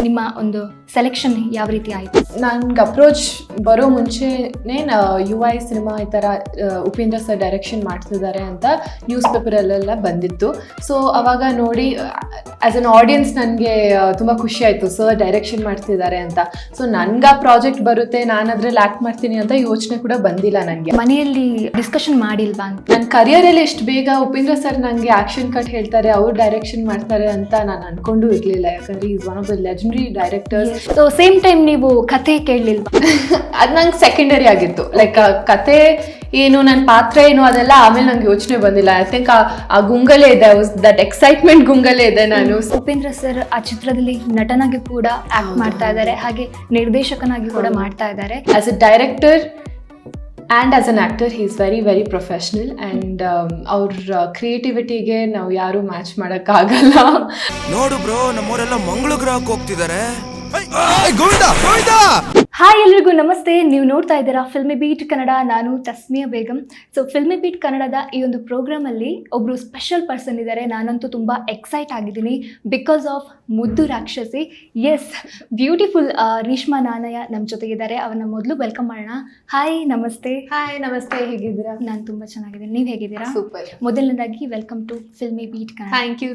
ನಿಮ್ಮ ಒಂದು ಸೆಲೆಕ್ಷನ್ ಯಾವ ರೀತಿ ಆಯಿತು? ನಂಗೆ ಅಪ್ರೋಚ್ ಬರೋ ಮುಂಚೆನೇ UI ಸಿನಿಮಾ ಈ ಥರ ಉಪೇಂದ್ರ ಸರ್ ಡೈರೆಕ್ಷನ್ ಮಾಡ್ತಿದ್ದಾರೆ ಅಂತ ನ್ಯೂಸ್ ಪೇಪರಲ್ಲೆಲ್ಲ ಬಂದಿತ್ತು. ಸೊ ಅವಾಗ ನೋಡಿ ಆ್ಯಸ್ ಅನ್ ಆಡಿಯನ್ಸ್ ನನಗೆ ತುಂಬ ಖುಷಿ ಆಯಿತು, ಸರ್ ಡೈರೆಕ್ಷನ್ ಮಾಡ್ತಿದ್ದಾರೆ ಅಂತ. ಸೊ ನನಗೆ ಆ ಪ್ರಾಜೆಕ್ಟ್ ಬರುತ್ತೆ, ನಾನು ಅದ್ರಲ್ಲಿ ಆ್ಯಕ್ಟ್ ಮಾಡ್ತೀನಿ ಅಂತ ಯೋಚನೆ ಕೂಡ ಬಂದಿಲ್ಲ ನನಗೆ. ಮನೆಯಲ್ಲಿ ಡಿಸ್ಕಷನ್ ಮಾಡಿಲ್ವಾ ಅಂತ? ನನ್ನ ಕರಿಯರಲ್ಲಿ ಎಷ್ಟು ಬೇಗ ಉಪೇಂದ್ರ ಸರ್ ನನಗೆ ಆ್ಯಕ್ಷನ್ ಕಟ್ ಹೇಳ್ತಾರೆ, ಅವ್ರು ಡೈರೆಕ್ಷನ್ ಮಾಡ್ತಾರೆ ಅಂತ ನಾನು ಅನ್ಕೊಂಡು ಇರಲಿಲ್ಲ. ಯಾಕಂದರೆ is one of the legendary directors. So same time ನೀವು ಕಥೆ ಕೇಳಲಿಲ್ವಾ? ಅದು ನಂಗೆ ಸೆಕೆಂಡರಿ ಆಗಿತ್ತು. ಲೈಕ್ ಕತೆ ಏನು, ನನ್ನ ಪಾತ್ರ ಏನು, ಅದೆಲ್ಲ ಆಮೇಲೆ ನಂಗೆ ಯೋಚನೆ ಬಂದಿಲ್ಲ. ಐ ಥಿಂಕ್ ಆ ಗುಂಗಲೇ ಇದೆ, ದಟ್ ಎಕ್ಸೈಟ್ಮೆಂಟ್ ಗುಂಗಲೇ ಇದೆ. ನಾನು ಉಪೇಂದ್ರ ಸರ್ ಆ ಚಿತ್ರದಲ್ಲಿ ನಟನಾಗಿ ಕೂಡ ಆಕ್ಟ್ ಮಾಡ್ತಾ ಇದ್ದಾರೆ, ಹಾಗೆ ನಿರ್ದೇಶಕನಾಗಿ ಕೂಡ ಮಾಡ್ತಾ ಇದ್ದಾರೆ. As a director and as an actor he is very very professional. And ಅವ್ರ ಕ್ರಿಯೇಟಿವಿಟಿಗೆ ನಾವು ಯಾರೂ ಮ್ಯಾಚ್ ಮಾಡೋಕ್ಕಾಗಲ್ಲ. ನೋಡು ಬ್ರೋ, ನಮ್ಮವರೆಲ್ಲ ಮಂಗಳ ಗ್ರಹಕ್ಕೆ ಹೋಗ್ತಿದ್ದಾರೆ. ಹಾಯ್ ಎಲ್ರಿಗೂ ನಮಸ್ತೆ. ನೀವು ನೋಡ್ತಾ ಇದ್ದೀರಾ ಫಿಲ್ಮಿ ಬೀಟ್ ಕನ್ನಡ. ನಾನು Tasmiya Begum. So Filmibeat ಕನ್ನಡದ ಈ ಒಂದು ಪ್ರೋಗ್ರಾಮಲ್ಲಿ ಒಬ್ಬರು ಸ್ಪೆಷಲ್ ಪರ್ಸನ್ ಇದ್ದಾರೆ. ನಾನಂತೂ ತುಂಬ ಎಕ್ಸೈಟ್ ಆಗಿದ್ದೀನಿ ಬಿಕಾಸ್ ಆಫ್ ಮುದ್ದು ರಾಕ್ಷಸಿ. ಎಸ್, ಬ್ಯೂಟಿಫುಲ್ ರೇಷ್ಮಾ ನಾನಯ್ಯ ನಮ್ಮ ಜೊತೆಗಿದ್ದಾರೆ. ಅವ್ರನ್ನ ಮೊದಲು ವೆಲ್ಕಮ್ ಮಾಡೋಣ. ಹಾಯ್ ನಮಸ್ತೆ. ಹಾಯ್ ನಮಸ್ತೆ, ಹೇಗಿದ್ದೀರಾ? ನಾನು ತುಂಬ ಚೆನ್ನಾಗಿದ್ದೀನಿ, ನೀವು ಹೇಗಿದ್ದೀರಾ? ಸೂಪರ್. ಮೊದಲನೇದಾಗಿ welcome to filmy beet Kannada.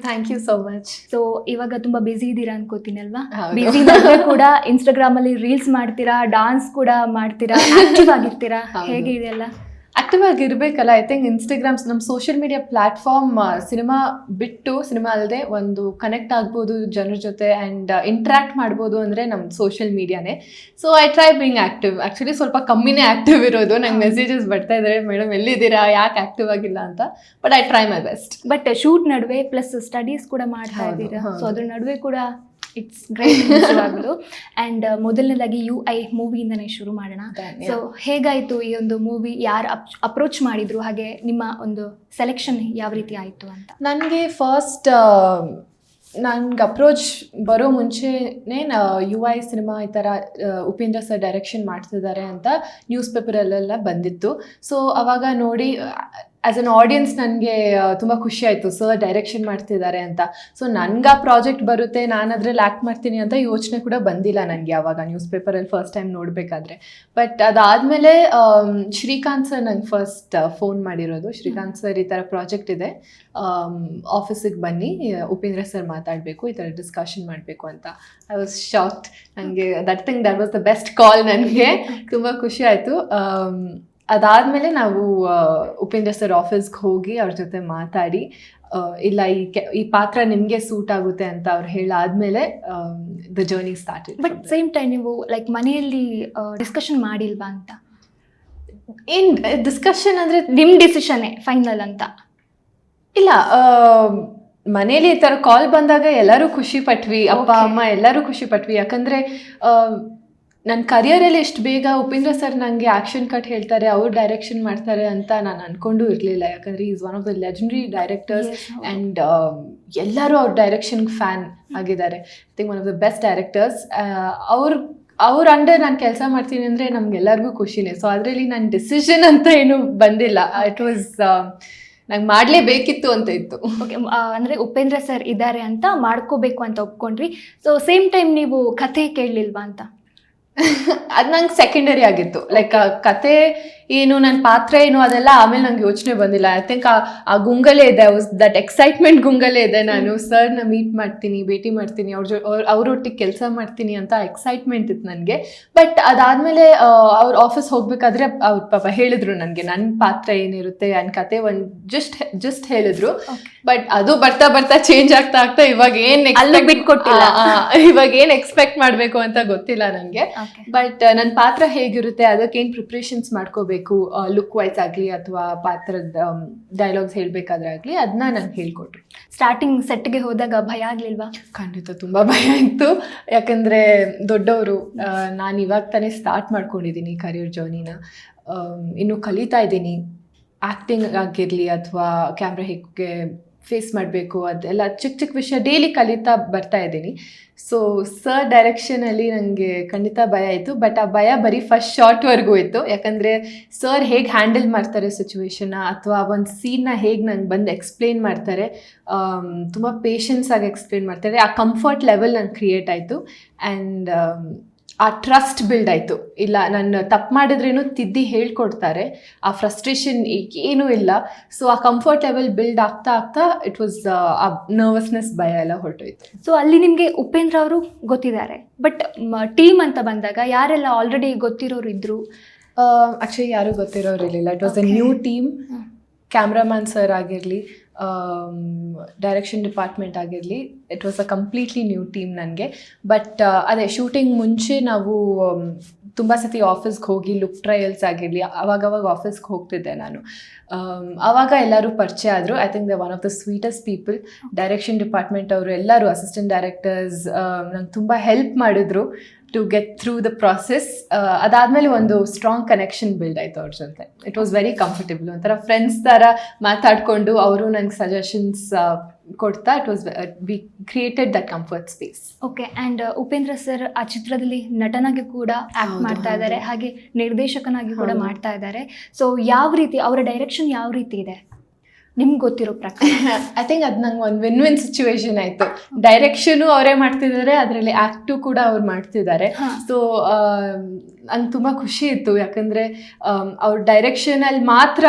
Thank you so much. So ಇವಾಗ ತುಂಬ ಬ್ಯುಸಿ ಇದ್ದೀರಾ ಅನ್ಕೋತೀನಿ ಅಲ್ವಾ? ಹೌದು. ಬ್ಯುಸಿ ಕೂಡ ಇನ್ಸ್ಟಾಗ್ರಾಮ್ ಅಲ್ಲಿ ರೀಲ್ಸ್ ಮಾಡ್ತೀರಾ, ಡಾನ್ಸ್ ಕೂಡ ಮಾಡ್ತೀರಾ, ಆಕ್ಟಿವ್ ಆಗಿರ್ತೀರಾ. ಹೇಗೆ ಇದೆಲ್ಲ? ಆಕ್ಟಿವ್ ಆಗಿರ್ಬೇಕಲ್ಲ. ಐ ಥಿಂಕ್ ಇನ್ಸ್ಟಾಗ್ರಾಮ್ಸ್ ನಮ್ಮ ಸೋಷಿಯಲ್ ಮೀಡಿಯಾ ಪ್ಲಾಟ್ಫಾರ್ಮ್ ಸಿನಿಮಾ ಬಿಟ್ಟು, ಸಿನಿಮಾ ಅಲ್ಲದೆ ಒಂದು ಕನೆಕ್ಟ್ ಆಗ್ಬೋದು ಜನರ ಜೊತೆ ಆ್ಯಂಡ್ ಇಂಟ್ರ್ಯಾಕ್ಟ್ ಮಾಡ್ಬೋದು ಅಂದರೆ ನಮ್ಮ ಸೋಷಿಯಲ್ ಮೀಡಿಯಾನೇ. So I try being active. Actually ಸ್ವಲ್ಪ ಕಮ್ಮಿನೇ ಆ್ಯಕ್ಟಿವ್ ಇರೋದು. ನಂಗೆ ಮೆಸೇಜಸ್ ಬರ್ತಾ ಇದ್ದಾರೆ, ಮೇಡಮ್ ಎಲ್ಲಿದ್ದೀರಾ, ಯಾಕೆ ಆ್ಯಕ್ಟಿವ್ ಆಗಿಲ್ಲ ಅಂತ. But I try my best. But shoot ನಡುವೆ ಪ್ಲಸ್ ಸ್ಟಡೀಸ್ ಕೂಡ ಮಾಡ್ತಾ ಇದ್ದೀರಾ. ಸೊ ಅದ್ರ ನಡುವೆ ಕೂಡ ಇಟ್ಸ್ ಗ್ರೇಟ್ ಆಗಲು. ಆ್ಯಂಡ್ ಮೊದಲನೇದಾಗಿ UI ಮೂವಿಯಿಂದನೇ ಶುರು ಮಾಡೋಣ. ಸೊ ಹೇಗಾಯಿತು ಈ ಒಂದು ಮೂವಿ? ಯಾರು ಅಪ್ರೋಚ್ ಮಾಡಿದ್ರು, ಹಾಗೆ ನಿಮ್ಮ ಒಂದು ಸೆಲೆಕ್ಷನ್ ಯಾವ ರೀತಿ ಆಯಿತು ಅಂತ? ನನಗೆ ಫಸ್ಟ್ ನಂಗೆ ಅಪ್ರೋಚ್ ಬರೋ ಮುಂಚೆನೇ UI ಸಿನಿಮಾ ಈ ಥರ ಉಪೇಂದ್ರ ಸರ್ ಡೈರೆಕ್ಷನ್ ಮಾಡ್ತಿದ್ದಾರೆ ಅಂತ ನ್ಯೂಸ್ ಪೇಪರಲ್ಲೆಲ್ಲ ಬಂದಿತ್ತು. ಸೊ ಅವಾಗ ನೋಡಿ ಆ್ಯಸ್ ಅನ್ ಆಡಿಯನ್ಸ್ ನನಗೆ ತುಂಬ ಖುಷಿ ಆಯಿತು, ಸರ್ ಡೈರೆಕ್ಷನ್ ಮಾಡ್ತಿದ್ದಾರೆ ಅಂತ. ಸೊ ನನಗೆ ಆ ಪ್ರಾಜೆಕ್ಟ್ ಬರುತ್ತೆ, ನಾನು ಅದ್ರಲ್ಲಿ ಆ್ಯಕ್ಟ್ ಮಾಡ್ತೀನಿ ಅಂತ ಯೋಚನೆ ಕೂಡ ಬಂದಿಲ್ಲ ನನಗೆ ಆವಾಗ ನ್ಯೂಸ್ ಪೇಪರಲ್ಲಿ ಫಸ್ಟ್ ಟೈಮ್ ನೋಡಬೇಕಾದ್ರೆ. ಬಟ್ ಅದಾದಮೇಲೆ ಶ್ರೀಕಾಂತ್ ಸರ್ ನಂಗೆ ಫಸ್ಟ್ ಫೋನ್ ಮಾಡಿರೋದು. ಶ್ರೀಕಾಂತ್ ಸರ್ ಈ ಥರ ಪ್ರಾಜೆಕ್ಟ್ ಇದೆ, ಆಫೀಸಿಗೆ ಬನ್ನಿ, ಉಪೇಂದ್ರ ಸರ್ ಮಾತಾಡಬೇಕು, ಈ ಥರ ಡಿಸ್ಕಷನ್ ಮಾಡಬೇಕು ಅಂತ. I was shocked. ನನಗೆ that was the best call. ನನಗೆ ತುಂಬ ಖುಷಿ ಆಯಿತು. ಅದಾದಮೇಲೆ ನಾವು ಉಪೇಂದ್ರ ಸರ್ ಆಫೀಸ್ಗೆ ಹೋಗಿ ಅವ್ರ ಜೊತೆ ಮಾತಾಡಿ, ಇಲ್ಲ ಈ ಪಾತ್ರ ನಿಮಗೆ ಸೂಟ್ ಆಗುತ್ತೆ ಅಂತ ಅವ್ರು ಹೇಳಾದ್ಮೇಲೆ the journey started. But same time ನೀವು ಲೈಕ್ ಮನೆಯಲ್ಲಿ ಡಿಸ್ಕಷನ್ ಮಾಡಿಲ್ವಾ ಅಂತ? ಏನು ಡಿಸ್ಕಷನ್ ಅಂದರೆ ನಿಮ್ಮ ಡಿಸಿಷನ್ನೇ ಫೈನಲ್ ಅಂತ? ಇಲ್ಲ, ಮನೇಲಿ ಈ ಥರ ಕಾಲ್ ಬಂದಾಗ ಎಲ್ಲರೂ ಖುಷಿ ಪಟ್ವಿ, ಅಪ್ಪ ಅಮ್ಮ ಎಲ್ಲರೂ ಖುಷಿ ಪಟ್ವಿ. ಯಾಕಂದರೆ ನನ್ನ ಕರಿಯರಲ್ಲಿ ಎಷ್ಟು ಬೇಗ ಉಪೇಂದ್ರ ಸರ್ ನನಗೆ ಆ್ಯಕ್ಷನ್ ಕಟ್ ಹೇಳ್ತಾರೆ, ಅವ್ರು ಡೈರೆಕ್ಷನ್ ಮಾಡ್ತಾರೆ ಅಂತ ನಾನು ಅಂದ್ಕೊಂಡು ಇರಲಿಲ್ಲ. ಯಾಕಂದರೆ is one of the legendary directors and ಎಲ್ಲರೂ ಅವ್ರ ಡೈರೆಕ್ಷನ್ಗೆ ಫ್ಯಾನ್ ಆಗಿದ್ದಾರೆ. I think one of the best directors. ಅವ್ರ ಅಂಡರ್ ನಾನು ಕೆಲಸ ಮಾಡ್ತೀನಿ ಅಂದರೆ ನಮಗೆಲ್ಲರಿಗೂ ಖುಷಿನೇ. ಸೊ ಅದರಲ್ಲಿ ನನ್ನ ಡಿಸಿಷನ್ ಅಂತ ಏನೂ ಬಂದಿಲ್ಲ. ಇಟ್ ವಾಸ್ ನಂಗೆ ಮಾಡಲೇಬೇಕಿತ್ತು ಅಂತ ಇತ್ತು. ಓಕೆ, ಅಂದರೆ ಉಪೇಂದ್ರ ಸರ್ ಇದ್ದಾರೆ ಅಂತ ಮಾಡ್ಕೋಬೇಕು ಅಂತ ಒಪ್ಕೊಂಡ್ರಿ. ಸೊ ಸೇಮ್ ಟೈಮ್ ನೀವು ಕಥೆ ಕೇಳಲಿಲ್ವಾ ಅಂತ? ಅದು ನಂಗೆ ಸೆಕೆಂಡರಿ ಆಗಿತ್ತು. ಲೈಕ್ ಕತೆ ಏನು, ನನ್ನ ಪಾತ್ರ ಏನು, ಅದೆಲ್ಲ ಆಮೇಲೆ ನಂಗೆ ಯೋಚನೆ ಬಂದಿಲ್ಲ. ಐ ಥಿಂಕ್ ಆ ಗುಂಗಲೇ ಇದೆ, ದಟ್ ಎಕ್ಸೈಟ್ಮೆಂಟ್ ಗುಂಗಲೇ ಇದೆ. ನಾನು ಸರ್ನ ಮೀಟ್ ಮಾಡ್ತೀನಿ, ಭೇಟಿ ಮಾಡ್ತೀನಿ, ಅವರೊಟ್ಟಿಗೆ ಕೆಲಸ ಮಾಡ್ತೀನಿ ಅಂತ ಎಕ್ಸೈಟ್ಮೆಂಟ್ ಇತ್ತು ನನಗೆ. ಬಟ್ ಅದಾದಮೇಲೆ ಅವ್ರ ಆಫೀಸ್ ಹೋಗ್ಬೇಕಾದ್ರೆ ಅವ್ರ ಪಾಪ ಹೇಳಿದ್ರು ನನಗೆ ನನ್ನ ಪಾತ್ರ ಏನಿರುತ್ತೆ, ನನ್ನ ಕತೆ ಒಂದು ಜಸ್ಟ್ ಹೇಳಿದ್ರು. ಬಟ್ ಅದು ಬರ್ತಾ ಬರ್ತಾ ಚೇಂಜ್ ಆಗ್ತಾ ಇವಾಗ ಏನು ಬಿಟ್ಕೊಟ್ಟಿಲ್ಲ, ಇವಾಗ ಏನು ಎಕ್ಸ್ಪೆಕ್ಟ್ ಮಾಡಬೇಕು ಅಂತ ಗೊತ್ತಿಲ್ಲ ನನಗೆ. ಬಟ್ ನನ್ನ ಪಾತ್ರ ಹೇಗಿರುತ್ತೆ, ಅದಕ್ಕೇನು ಪ್ರಿಪ್ರೇಷನ್ಸ್ ಮಾಡ್ಕೋಬೇಕು, ಲುಕ್ ವೈಸ್ ಆಗಲಿ ಅಥವಾ ಪಾತ್ರದ ಡೈಲಾಗ್ಸ್ ಹೇಳಬೇಕಾದ್ರೆ ಆಗಲಿ, ಅದನ್ನ ನಂಗೆ ಹೇಳ್ಕೊಟ್ರು. ಸ್ಟಾರ್ಟಿಂಗ್ ಸೆಟ್ಗೆ ಹೋದಾಗ ಭಯ ಆಗಲಿಲ್ವಾ? ಖಂಡಿತ ತುಂಬ ಭಯ ಇತ್ತು. ಯಾಕಂದರೆ ದೊಡ್ಡವರು, ನಾನು ಇವಾಗ ತಾನೇ ಸ್ಟಾರ್ಟ್ ಮಾಡ್ಕೊಂಡಿದ್ದೀನಿ ಕರಿಯರ್ ಜರ್ನಿನ, ಇನ್ನೂ ಕಲಿತಾ ಇದ್ದೀನಿ. ಆ್ಯಕ್ಟಿಂಗ್ ಆಗಿರಲಿ ಅಥವಾ ಕ್ಯಾಮ್ರಾ ಹೇಗೆ ಫೇಸ್ ಮಾಡಬೇಕು, ಅದೆಲ್ಲ ಚಿಕ್ಕ ಚಿಕ್ಕ ವಿಷಯ ಡೈಲಿ ಕಲಿತಾ ಬರ್ತಾ ಇದ್ದೀನಿ. ಸೊ ಸರ್ ಡೈರೆಕ್ಷನಲ್ಲಿ ನನಗೆ ಖಂಡಿತ ಭಯ ಆಯಿತು, ಬಟ್ ಆ ಭಯ ಬರೀ ಫಸ್ಟ್ ಶಾರ್ಟ್ವರೆಗೂ ಇತ್ತು. ಯಾಕಂದರೆ ಸರ್ ಹೇಗೆ ಹ್ಯಾಂಡಲ್ ಮಾಡ್ತಾರೆ ಸಿಚುವೇಶನ್ನ, ಅಥವಾ ಒಂದು ಸೀನ್ನ ಹೇಗೆ ನಂಗೆ ಬಂದು ಎಕ್ಸ್ಪ್ಲೇನ್ ಮಾಡ್ತಾರೆ, ತುಂಬ ಪೇಷನ್ಸಾಗಿ ಎಕ್ಸ್ಪ್ಲೇನ್ ಮಾಡ್ತಾರೆ. ಆ ಕಂಫರ್ಟ್ ಲೆವೆಲ್ ನಂಗೆ ಕ್ರಿಯೇಟ್ ಆಯಿತು. ಆ್ಯಂಡ್ ಆ ಟ್ರಸ್ಟ್ ಬಿಲ್ಡ್ ಆಯಿತು. ಇಲ್ಲ, ನಾನು ತಪ್ಪು ಮಾಡಿದ್ರೇನು ತಿದ್ದಿ ಹೇಳ್ಕೊಡ್ತಾರೆ, ಆ ಫ್ರಸ್ಟ್ರೇಷನ್ ಏನೂ ಇಲ್ಲ. ಸೊ ಆ ಕಂಫರ್ಟ್ ಲೆವೆಲ್ ಬಿಲ್ಡ್ ಆಗ್ತಾ ಆಗ್ತಾ ಇಟ್ ವಾಸ್ ಆ ನರ್ವಸ್ನೆಸ್, ಭಯ ಎಲ್ಲ ಹೊರಟೋಯ್ತು. ಸೊ ಅಲ್ಲಿ ನಿಮಗೆ ಉಪೇಂದ್ರ ಅವರು ಗೊತ್ತಿದ್ದಾರೆ, ಬಟ್ ಟೀಮ್ ಅಂತ ಬಂದಾಗ ಯಾರೆಲ್ಲ ಆಲ್ರೆಡಿ ಗೊತ್ತಿರೋರು ಇದ್ರು? ಆ್ಯಕ್ಚುಲಿ ಯಾರೂ ಗೊತ್ತಿರೋರು ಇರಲಿಲ್ಲ. It was a new team. Cameraman sir ಆಗಿರಲಿ, ಡೈರೆಕ್ಷನ್ ಡಿಪಾರ್ಟ್ಮೆಂಟ್ ಆಗಿರಲಿ, it was a completely new team ನನಗೆ. ಬಟ್ ಅದೇ ಶೂಟಿಂಗ್ ಮುಂಚೆ ನಾವು ತುಂಬ ಸತಿ ಆಫೀಸ್ಗೆ ಹೋಗಿ ಲುಕ್ ಟ್ರಯಲ್ಸ್ ಆಗಿರಲಿ, ಅವಾಗವಾಗ ಆಫೀಸ್ಗೆ ಹೋಗ್ತಿದ್ದೆ ನಾನು. ಆವಾಗ ಎಲ್ಲರೂ ಪರಿಚಯ ಆದರು. I think the one of the sweetest people. Direction department ಅವರು ಎಲ್ಲರೂ, ಅಸಿಸ್ಟೆಂಟ್ ಡೈರೆಕ್ಟರ್ಸ್ ನಂಗೆ ತುಂಬ ಹೆಲ್ಪ್ ಮಾಡಿದ್ರು to get through the process. ಅದಾದಮೇಲೆ ಒಂದು ಸ್ಟ್ರಾಂಗ್ ಕನೆಕ್ಷನ್ ಬಿಲ್ಡ್ ಆಯಿತು ಅವ್ರ ಜೊತೆ. It was very comfortable. ಒಂಥರ ಫ್ರೆಂಡ್ಸ್ ಥರ ಮಾತಾಡಿಕೊಂಡು ಅವರು ನನಗೆ ಸಜೆಷನ್ಸ್ ಕೊಡ್ತಾ, it was we created that comfort space. Okay. And Upendra sir ಆ ಚಿತ್ರದಲ್ಲಿ ನಟನಾಗಿ ಕೂಡ ಆ್ಯಕ್ಟ್ ಮಾಡ್ತಾ ಇದ್ದಾರೆ, ಹಾಗೆ ನಿರ್ದೇಶಕನಾಗಿ ಕೂಡ ಮಾಡ್ತಾ ಇದ್ದಾರೆ. ಸೊ ಯಾವ ರೀತಿ ಅವರ ಡೈರೆಕ್ಷನ್ ಯಾವ ರೀತಿ ಇದೆ ನಿಮ್ಗೆ ಗೊತ್ತಿರೋ ಪ್ರಕಾರ? ಐ ಥಿಂಕ್ ಅದು ನಂಗೆ ಒಂದು ವಿನ್ ವಿನ್ ಸಿಚುವೇಶನ್ ಆಯಿತು. ಡೈರೆಕ್ಷನು ಅವರೇ ಮಾಡ್ತಿದ್ದಾರೆ, ಅದರಲ್ಲಿ ಆ್ಯಕ್ಟು ಕೂಡ ಅವ್ರು ಮಾಡ್ತಿದ್ದಾರೆ. ಸೊ ನಂಗೆ ತುಂಬ ಖುಷಿ ಇತ್ತು. ಯಾಕಂದರೆ ಅವ್ರ ಡೈರೆಕ್ಷನಲ್ಲಿ ಮಾತ್ರ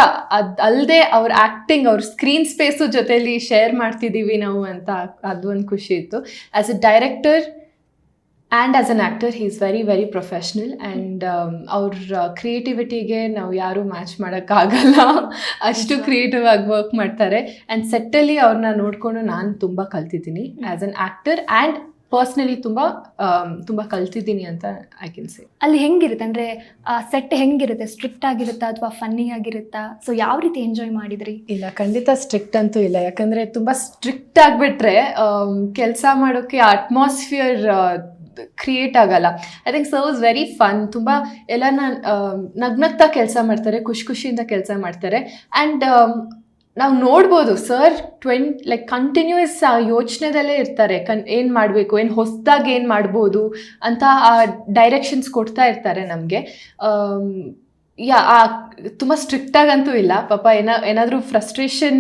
ಅಲ್ಲದೆ ಅವ್ರ ಆ್ಯಕ್ಟಿಂಗ್, ಅವ್ರ ಸ್ಕ್ರೀನ್ ಸ್ಪೇಸು ಜೊತೆಲಿ ಶೇರ್ ಮಾಡ್ತಿದ್ದೀವಿ ನಾವು ಅಂತ, ಅದೊಂದು ಖುಷಿ ಇತ್ತು. As A director and as an actor he is very very professional. And ಅವ್ರ ಕ್ರಿಯೇಟಿವಿಟಿಗೆ ನಾವು ಯಾರೂ ಮ್ಯಾಚ್ ಮಾಡೋಕ್ಕಾಗಲ್ಲ. ಅಷ್ಟು ಕ್ರಿಯೇಟಿವ್ ಆಗಿ ವರ್ಕ್ ಮಾಡ್ತಾರೆ. ಆ್ಯಂಡ್ ಸೆಟ್ಟಲ್ಲಿ ಅವ್ರನ್ನ ನೋಡಿಕೊಂಡು ನಾನು ತುಂಬ ಕಲ್ತಿದ್ದೀನಿ as an actor, and personally ತುಂಬ ಕಲ್ತಿದ್ದೀನಿ ಅಂತ ಐ ಕ್ಯಾನ್ ಸೇ. ಅಲ್ಲಿ ಹೆಂಗಿರುತ್ತೆ ಅಂದರೆ ಆ ಸೆಟ್ ಹೆಂಗಿರುತ್ತೆ? ಸ್ಟ್ರಿಕ್ಟ್ ಆಗಿರುತ್ತಾ ಅಥವಾ ಫನ್ನಿ ಆಗಿರುತ್ತಾ? ಸೊ ಯಾವ ರೀತಿ ಎಂಜಾಯ್ ಮಾಡಿದ್ರಿ? ಇಲ್ಲ, ಖಂಡಿತ ಸ್ಟ್ರಿಕ್ಟ್ ಅಂತೂ ಇಲ್ಲ. ಯಾಕಂದರೆ ತುಂಬ ಸ್ಟ್ರಿಕ್ಟ್ ಆಗಿಬಿಟ್ರೆ ಕೆಲಸ ಮಾಡೋಕ್ಕೆ ಅಟ್ಮಾಸ್ಫಿಯರ್ ಕ್ರಿಯೇಟ್ ಆಗಲ್ಲ. I think sir was very fun. ತುಂಬ ಎಲ್ಲ ನಗ್ನಗ್ತಾ ಕೆಲಸ ಮಾಡ್ತಾರೆ, ಖುಷಿಯಿಂದ ಕೆಲಸ ಮಾಡ್ತಾರೆ. ಆ್ಯಂಡ್ ನಾವು ನೋಡ್ಬೋದು ಸರ್ ಲೈಕ್ ಕಂಟಿನ್ಯೂಸ್ ಯೋಚನೆದಲ್ಲೇ ಇರ್ತಾರೆ. ಏನು ಮಾಡಬೇಕು, ಏನು ಹೊಸದಾಗಿ ಏನು ಮಾಡ್ಬೋದು ಅಂತ ಆ ಡೈರೆಕ್ಷನ್ಸ್ ಕೊಡ್ತಾ ಇರ್ತಾರೆ ನಮಗೆ. ತುಂಬ ಸ್ಟ್ರಿಕ್ಟಾಗಂತೂ ಇಲ್ಲ. ಪಾಪ ಏನಾದರೂ ಫ್ರಸ್ಟ್ರೇಷನ್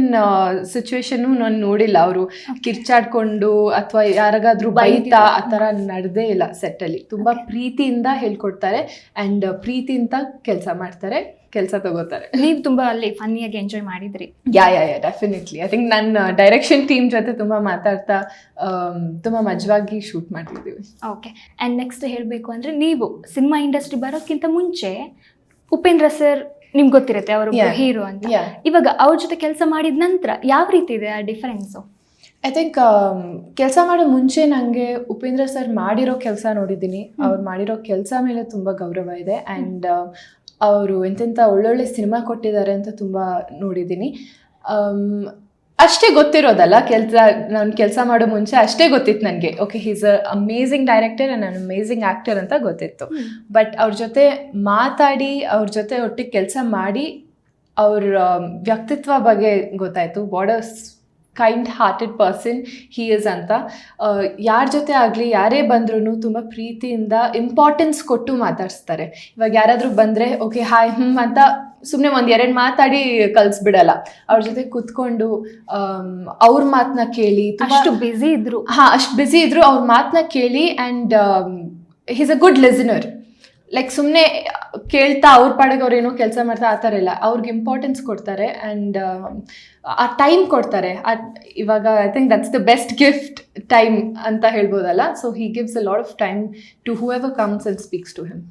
ಸಿಚುವೇಶನ್ನು ನಾನು ನೋಡಿಲ್ಲ. ಅವರು ಕಿರ್ಚಾಡ್ಕೊಂಡು ಅಥವಾ ಯಾರಿಗಾದ್ರೂ ಬೈತಾ ಆ ಥರ ನಡೆದೇ ಇಲ್ಲ ಸೆಟ್ಟಲ್ಲಿ. ತುಂಬ ಪ್ರೀತಿಯಿಂದ ಹೇಳ್ಕೊಡ್ತಾರೆ ಆ್ಯಂಡ್ ಪ್ರೀತಿಯಿಂದ ಕೆಲಸ ಮಾಡ್ತಾರೆ, ಕೆಲಸ ತಗೋತಾರೆ. ನೀವು ತುಂಬ ಅಲ್ಲಿ ಫನ್ನಿಯಾಗಿ ಎಂಜಾಯ್ ಮಾಡಿದ್ರಿ? Yeah definitely. ಐ ಥಿಂಕ್ ನನ್ನ ಡೈರೆಕ್ಷನ್ ಟೀಮ್ ಜೊತೆ ತುಂಬ ಮಾತಾಡ್ತಾ ತುಂಬ ಮಜವಾಗಿ ಶೂಟ್ ಮಾಡ್ತಿದ್ದೀವಿ. ಓಕೆ. ಆ್ಯಂಡ್ ನೆಕ್ಸ್ಟ್ ಹೇಳಬೇಕು ಅಂದರೆ, ನೀವು ಸಿನಿಮಾ ಇಂಡಸ್ಟ್ರಿ ಬರೋಕ್ಕಿಂತ ಮುಂಚೆ ಉಪೇಂದ್ರ ಸರ್ ನಿಮ್ಗೆ ಗೊತ್ತಿರುತ್ತೆ ಅವರು ಹೀರೋ ಅಂತ. ಇವಾಗ ಅವ್ರ ಜೊತೆ ಕೆಲಸ ಮಾಡಿದ ನಂತರ ಯಾವ ರೀತಿ ಇದೆ ಆ ಡಿಫರೆನ್ಸು? ಐ ಥಿಂಕ್ ಕೆಲಸ ಮಾಡೋ ಮುಂಚೆ ನನಗೆ ಉಪೇಂದ್ರ ಸರ್ ಮಾಡಿರೋ ಕೆಲಸ ನೋಡಿದ್ದೀನಿ. ಅವ್ರು ಮಾಡಿರೋ ಕೆಲಸ ಮೇಲೆ ತುಂಬ ಗೌರವ ಇದೆ. ಆ್ಯಂಡ್ ಅವರು ಎಂತೆಂಥ ಒಳ್ಳೊಳ್ಳೆ ಸಿನಿಮಾ ಕೊಟ್ಟಿದ್ದಾರೆ ಅಂತ ತುಂಬ ನೋಡಿದ್ದೀನಿ. ಅಷ್ಟೇ ಗೊತ್ತಿರೋದಲ್ಲ, ನಾನು ಕೆಲಸ ಮಾಡೋ ಮುಂಚೆ ಅಷ್ಟೇ ಗೊತ್ತಿತ್ತು ನನಗೆ. Okay, he's a amazing director and an amazing actor ಅಂತ ಗೊತ್ತಿತ್ತು. ಬಟ್ ಅವ್ರ ಜೊತೆ ಮಾತಾಡಿ, ಅವ್ರ ಜೊತೆ ಒಟ್ಟಿಗೆ ಕೆಲಸ ಮಾಡಿ ಅವ್ರ ವ್ಯಕ್ತಿತ್ವ ಬಗ್ಗೆ ಗೊತ್ತಾಯಿತು. What a kind hearted person he is ಅಂತ. ಯಾರ ಜೊತೆ ಆಗಲಿ, ಯಾರೇ ಬಂದ್ರೂ ತುಂಬ ಪ್ರೀತಿಯಿಂದ ಇಂಪಾರ್ಟೆನ್ಸ್ ಕೊಟ್ಟು ಮಾತಾಡಿಸ್ತಾರೆ. ಇವಾಗ ಯಾರಾದರೂ ಬಂದರೆ ಓಕೆ ಹಾಯ್ ಅಂತ ಸುಮ್ಮನೆ ಒಂದೆರಡು ಮಾತಾಡಿ ಕಳಿಸ್ಬಿಡಲ್ಲ. ಅವ್ರ ಜೊತೆ ಕೂತ್ಕೊಂಡು ಅವ್ರ ಮಾತನ್ನ ಕೇಳಿ, ಅಷ್ಟು ಬ್ಯುಸಿ ಇದ್ರು. ಅಷ್ಟು ಬ್ಯುಸಿ ಇದ್ರು, ಅವ್ರ ಮಾತನ್ನ ಕೇಳಿ. And he's a good listener. Like ಸುಮ್ಮನೆ ಕೇಳ್ತಾ ಅವ್ರ ಪಾಡಿಗೆ ಅವ್ರು ಏನೋ ಕೆಲಸ ಮಾಡ್ತಾ ಆ ಥರ ಇಲ್ಲ. ಅವ್ರಿಗೆ ಇಂಪಾರ್ಟೆನ್ಸ್ ಕೊಡ್ತಾರೆ ಆ್ಯಂಡ್ ಆ ಟೈಮ್ ಕೊಡ್ತಾರೆ. ಇವಾಗ I think that's the best gift, time ಅಂತ ಹೇಳ್ಬೋದಲ್ಲ. So he gives a lot of time to whoever comes and speaks to him.